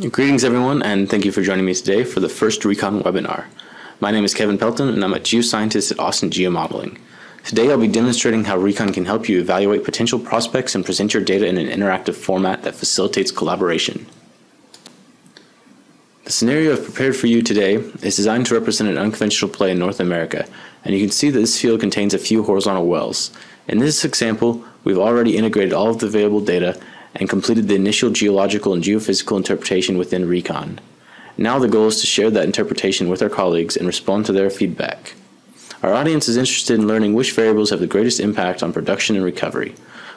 Greetings everyone, and thank you for joining me today for the first Recon Webinar. My name is Kevin Pelton and I'm a geoscientist at Austin Geomodeling. Today I'll be demonstrating how Recon can help you evaluate potential prospects and present your data in an interactive format that facilitates collaboration. The scenario I've prepared for you today is designed to represent an unconventional play in North America, and you can see that this field contains a few horizontal wells. In this example, we've already integrated all of the available data and completed the initial geological and geophysical interpretation within Recon. Now the goal is to share that interpretation with our colleagues and respond to their feedback. Our audience is interested in learning which variables have the greatest impact on production and recovery.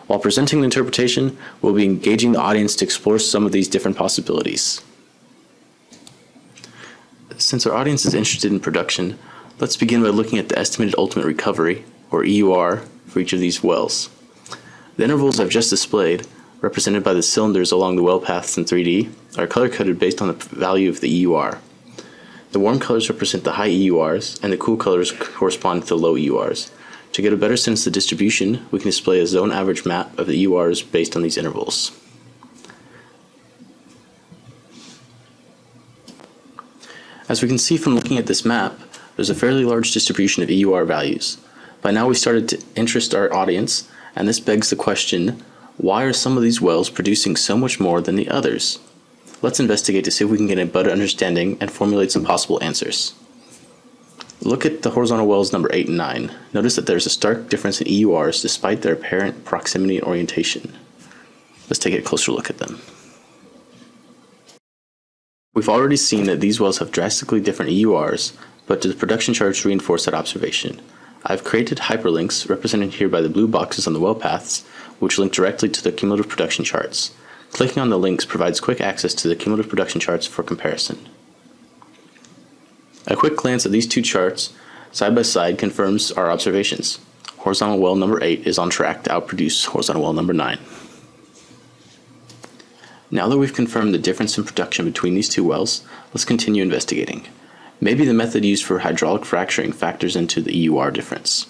While presenting the interpretation, we'll be engaging the audience to explore some of these different possibilities. Since our audience is interested in production, let's begin by looking at the estimated ultimate recovery, or EUR, for each of these wells. The intervals I've just displayed, represented by the cylinders along the well paths in 3D, are color-coded based on the value of the EUR. The warm colors represent the high EURs, and the cool colors correspond to the low EURs. To get a better sense of the distribution, we can display a zone average map of the EURs based on these intervals. As we can see from looking at this map, there's a fairly large distribution of EUR values. By now we started to interest our audience, and this begs the question, why are some of these wells producing so much more than the others? Let's investigate to see if we can get a better understanding and formulate some possible answers. Look at the horizontal wells number 8 and 9. Notice that there's a stark difference in EURs despite their apparent proximity and orientation. Let's take a closer look at them. We've already seen that these wells have drastically different EURs, but the production charts reinforce that observation. I've created hyperlinks, represented here by the blue boxes on the well paths, which link directly to the cumulative production charts. Clicking on the links provides quick access to the cumulative production charts for comparison. A quick glance at these two charts, side by side, confirms our observations. Horizontal well number 8 is on track to outproduce horizontal well number 9. Now that we've confirmed the difference in production between these two wells, let's continue investigating. Maybe the method used for hydraulic fracturing factors into the EUR difference.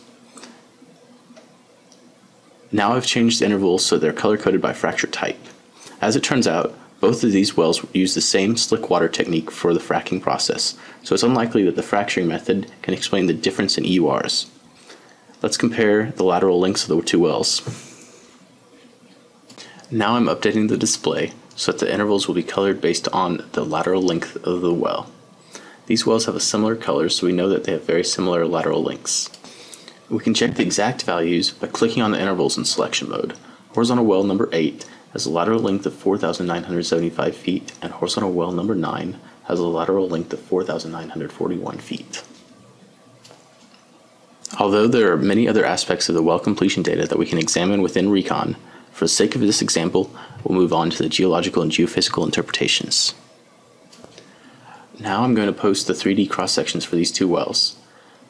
Now I've changed the intervals so they're color-coded by fracture type. As it turns out, both of these wells use the same slick water technique for the fracking process, so it's unlikely that the fracturing method can explain the difference in EURs. Let's compare the lateral lengths of the two wells. Now I'm updating the display so that the intervals will be colored based on the lateral length of the well. These wells have a similar color, so we know that they have very similar lateral lengths. We can check the exact values by clicking on the intervals in selection mode. Horizontal well number 8 has a lateral length of 4,975 feet, and horizontal well number 9 has a lateral length of 4,941 feet. Although there are many other aspects of the well completion data that we can examine within Recon, for the sake of this example, we'll move on to the geological and geophysical interpretations. Now I'm going to post the 3D cross-sections for these two wells.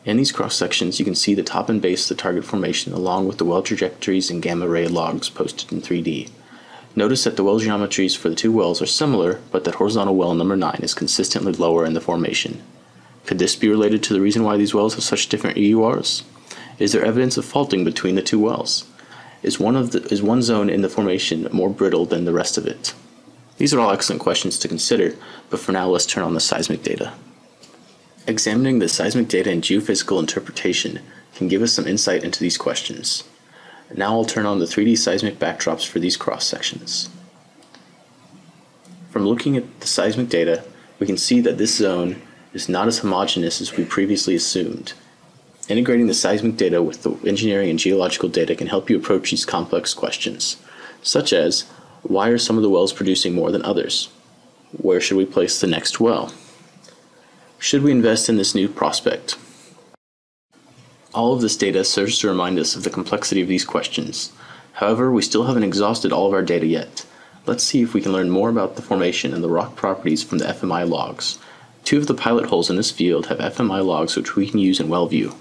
In these cross-sections, you can see the top and base of the target formation along with the well trajectories and gamma ray logs posted in 3D. Notice that the well geometries for the two wells are similar, but that horizontal well number 9 is consistently lower in the formation. Could this be related to the reason why these wells have such different EURs? Is there evidence of faulting between the two wells? Is one zone in the formation more brittle than the rest of it? These are all excellent questions to consider, but for now let's turn on the seismic data. Examining the seismic data and geophysical interpretation can give us some insight into these questions. Now I'll turn on the 3D seismic backdrops for these cross-sections. From looking at the seismic data, we can see that this zone is not as homogeneous as we previously assumed. Integrating the seismic data with the engineering and geological data can help you approach these complex questions, such as, why are some of the wells producing more than others? Where should we place the next well? Should we invest in this new prospect? All of this data serves to remind us of the complexity of these questions. However, we still haven't exhausted all of our data yet. Let's see if we can learn more about the formation and the rock properties from the FMI logs. Two of the pilot holes in this field have FMI logs which we can use in WellView.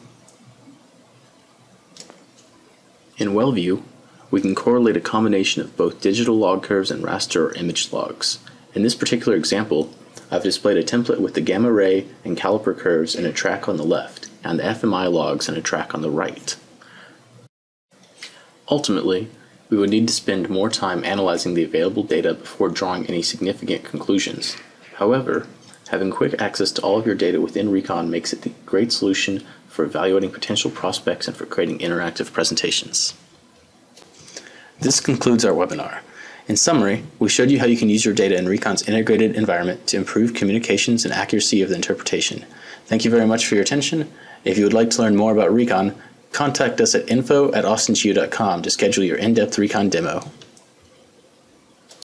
In WellView, we can correlate a combination of both digital log curves and raster or image logs. In this particular example, I've displayed a template with the gamma ray and caliper curves in a track on the left, and the FMI logs in a track on the right. Ultimately, we would need to spend more time analyzing the available data before drawing any significant conclusions. However, having quick access to all of your data within Recon makes it a great solution for evaluating potential prospects and for creating interactive presentations. This concludes our webinar. In summary, we showed you how you can use your data in Recon's integrated environment to improve communications and accuracy of the interpretation. Thank you very much for your attention. If you would like to learn more about Recon, contact us at info@austinku.com to schedule your in-depth Recon demo.